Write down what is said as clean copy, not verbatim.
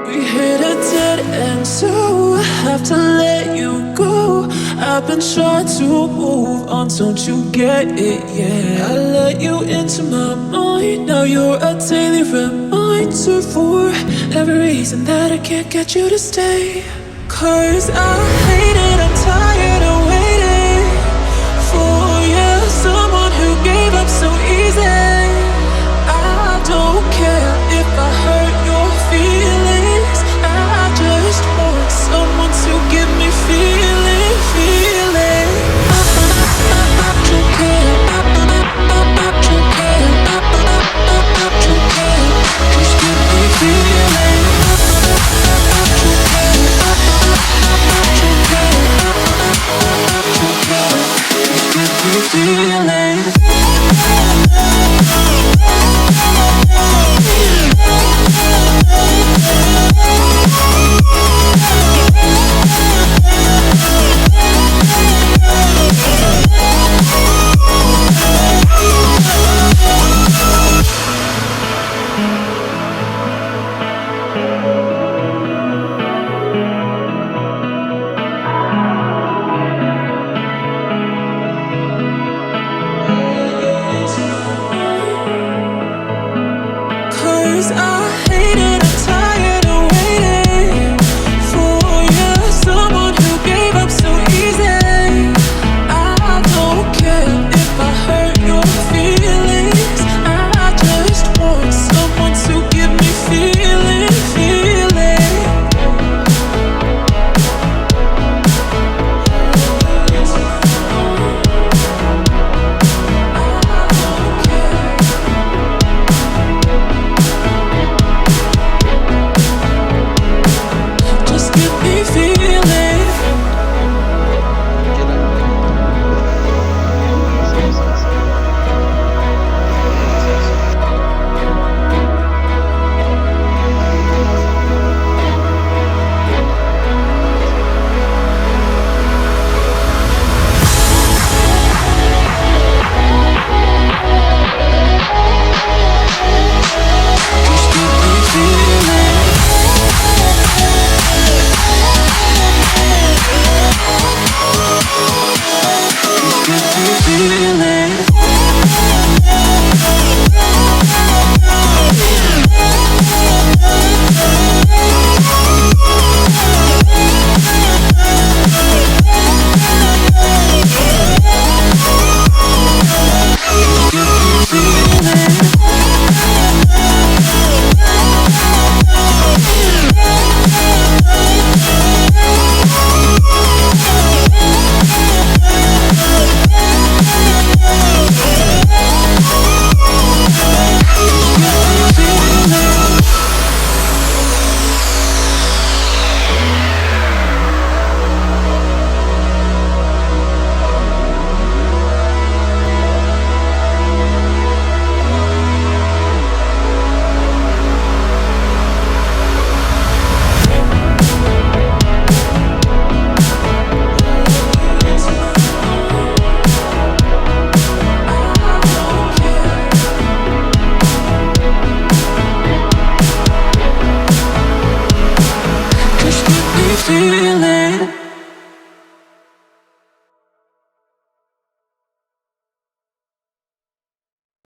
We hit a dead end, so I have to let you go. I've been trying to move on, don't you get it? Yeah, I let you into my mind. Now you're a daily reminder for every reason that I can't get you to stay. 'Cause I hate it, I'm tired of waiting for you, someone who gave up so easy. I don't care if I hurt your feelings. I just want someone to give me feeling, feeling. I don't care. I don't care. I don't care. Just give me feeling. I don't care. I don't care. I don't care. Just give me feeling. Feeling